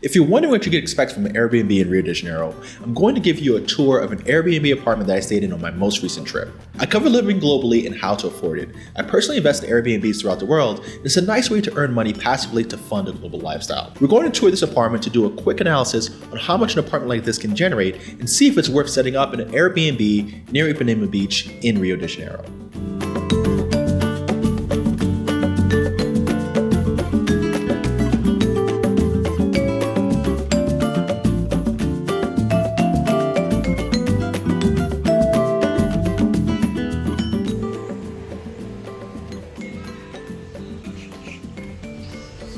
If you're wondering what you can expect from an Airbnb in Rio de Janeiro, I'm going to give you a tour of an Airbnb apartment that I stayed in on my most recent trip. I cover living globally and how to afford it. I personally invest in Airbnbs throughout the world. It's a nice way to earn money passively to fund a global lifestyle. We're going to tour this apartment to do a quick analysis on how much an apartment like this can generate and see if it's worth setting up in an Airbnb near Ipanema Beach in Rio de Janeiro.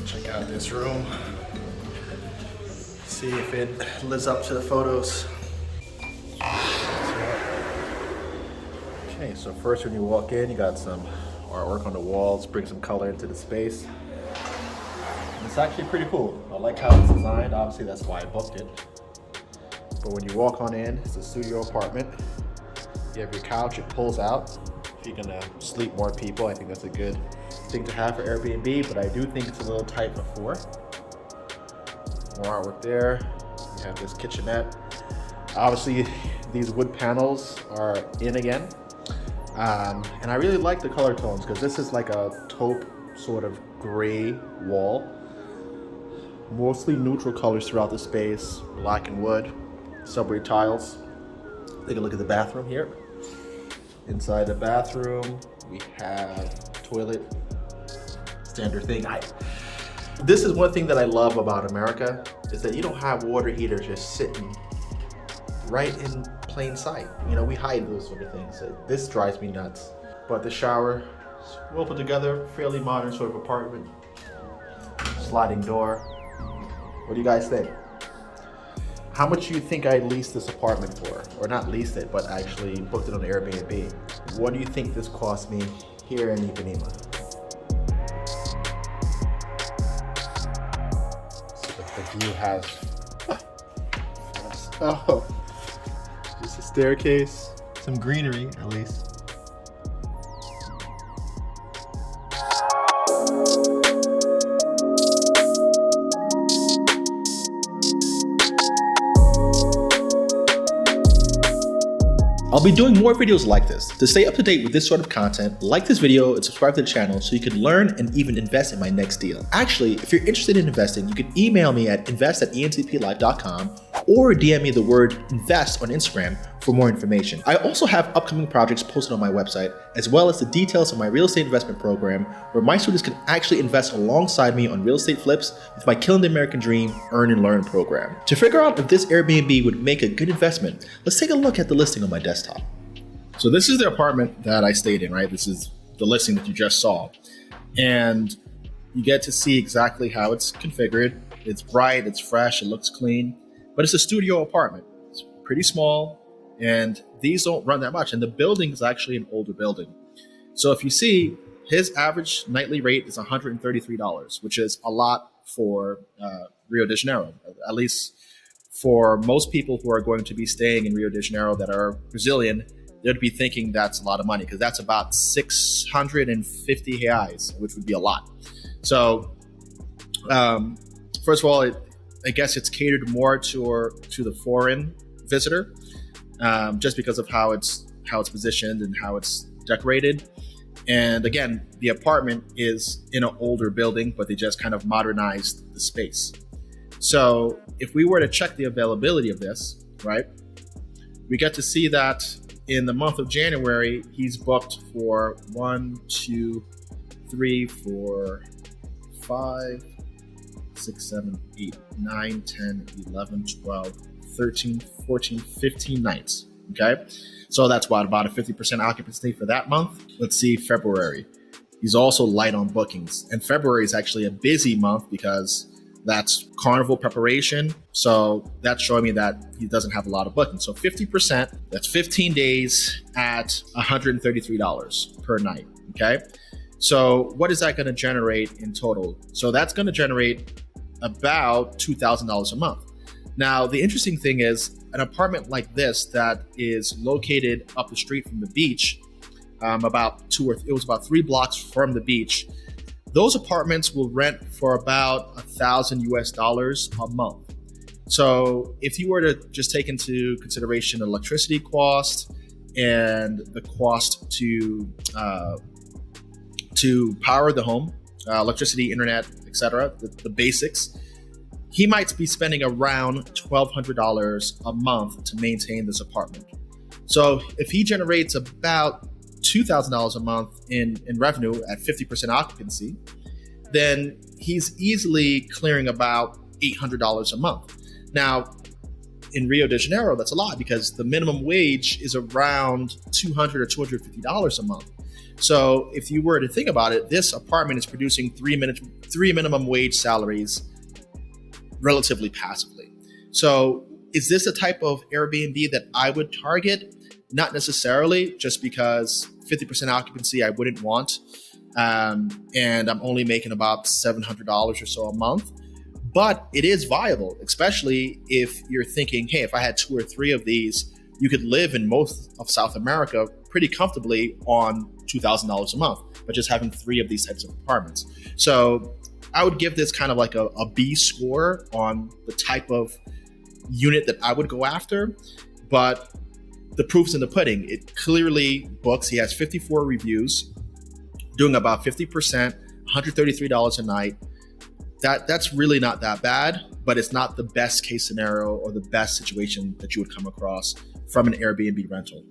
Check out this room, see if it lives up to the photos. Okay, so first when you walk in, you got some artwork on the walls, bring some color into the space. And it's actually pretty cool. I like how it's designed. Obviously, that's why I booked it. But when you walk on in, it's a studio apartment. You have your couch, it pulls out. If you're gonna sleep more people, I think that's a good thing to have for Airbnb, but I do think it's a little tight for four. More artwork there. You have this kitchenette. Obviously, these wood panels are in again. And I really like the color tones because this is like a taupe sort of gray wall. Mostly neutral colors throughout the space, black and wood, subway tiles. Take a look at the bathroom here. Inside the bathroom, we have toilet, standard thing. This is one thing that I love about America, is that you don't have water heaters just sitting right in plain sight. You know, we hide those sort of things. This drives me nuts. But the shower, well put together, fairly modern sort of apartment. Sliding door. What do you guys think? How much do you think I leased this apartment for? Or not leased it, but actually booked it on Airbnb. What do you think this cost me here in Ipanema? So the view has, oh, just a staircase, some greenery at least. I'll be doing more videos like this. To stay up to date with this sort of content, like this video and subscribe to the channel so you can learn and even invest in my next deal. Actually, if you're interested in investing, you can email me at invest@entplife.com or DM me the word invest on Instagram for more information. I also have upcoming projects posted on my website, as well as the details of my real estate investment program, where my students can actually invest alongside me on real estate flips with my Killing the American Dream Earn and Learn program. To figure out if this Airbnb would make a good investment, let's take a look at the listing on my desktop. So this is the apartment that I stayed in, right? This is the listing that you just saw. And you get to see exactly how it's configured. It's bright, it's fresh, it looks clean, but it's a studio apartment. It's pretty small, and these don't run that much. And the building is actually an older building. So if you see, his average nightly rate is $133, which is a lot for Rio de Janeiro, at least for most people who are going to be staying in Rio de Janeiro that are Brazilian. They'd be thinking that's a lot of money because that's about 650 reais, which would be a lot. So, first of all, I guess it's catered more to the foreign visitor, just because of how it's positioned and how it's decorated. And again, the apartment is in an older building, but they just kind of modernized the space. So, if we were to check the availability of this, right, we get to see that in the month of January, he's booked for 1, 2, 3, 4, 5, 6, 7, 8, 9, 10, 11, 12, 13, 14, 15 nights. Okay. So that's about a 50% occupancy for that month. Let's see February. He's also light on bookings. And February is actually a busy month because that's carnival preparation. So that's showing me that he doesn't have a lot of bookings. So 50%, that's 15 days at $133 per night. Okay. So what is that going to generate in total? So that's going to generate about $2,000 a month. Now, the interesting thing is an apartment like this that is located up the street from the beach, it was about 3 blocks from the beach. those apartments will rent for about $1,000 a month. So if you were to just take into consideration electricity cost and the cost to power the home, electricity, internet, etc., the basics, he might be spending around $1,200 a month to maintain this apartment. So if he generates about $2,000 a month in revenue at 50% occupancy, then he's easily clearing about $800 a month. Now, in Rio de Janeiro, that's a lot because the minimum wage is around $200 or $250 a month. So if you were to think about it, this apartment is producing three minimum wage salaries relatively passively. So is this a type of Airbnb that I would target? Not necessarily, just because 50% occupancy I wouldn't want. And I'm only making about $700 or so a month. But it is viable, especially if you're thinking, hey, if I had 2 or 3 of these, you could live in most of South America pretty comfortably on $2,000 a month, but just having 3 of these types of apartments. So I would give this kind of like a B score on the type of unit that I would go after. But the proof's in the pudding. It clearly books. He has 54 reviews, doing about 50%, $133 a night. That's really not that bad, but it's not the best case scenario or the best situation that you would come across from an Airbnb rental.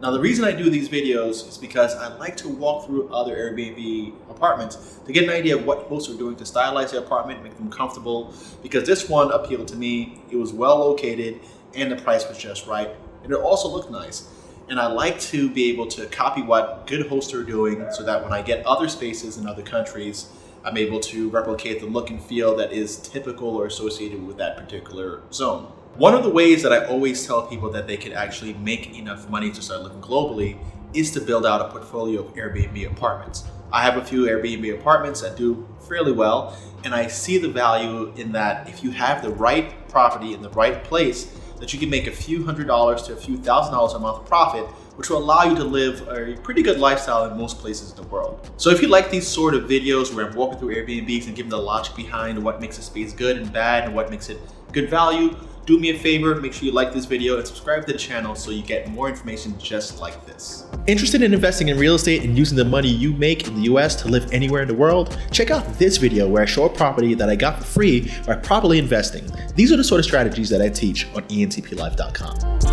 Now, the reason I do these videos is because I like to walk through other Airbnb apartments to get an idea of what hosts are doing to stylize the apartment, make them comfortable, because this one appealed to me. It was well located and the price was just right. And it also looked nice. And I like to be able to copy what good hosts are doing so that when I get other spaces in other countries, I'm able to replicate the look and feel that is typical or associated with that particular zone. One of the ways that I always tell people that they could actually make enough money to start living globally is to build out a portfolio of Airbnb apartments. I have a few Airbnb apartments that do fairly well, and I see the value in that if you have the right property in the right place, that you can make a few $100s to a few $1,000s a month profit, which will allow you to live a pretty good lifestyle in most places in the world. So if you like these sort of videos where I'm walking through Airbnbs and giving the logic behind what makes a space good and bad and what makes it good value, do me a favor, make sure you like this video and subscribe to the channel so you get more information just like this. Interested in investing in real estate and using the money you make in the US to live anywhere in the world? Check out this video where I show a property that I got for free by properly investing. These are the sort of strategies that I teach on entplife.com.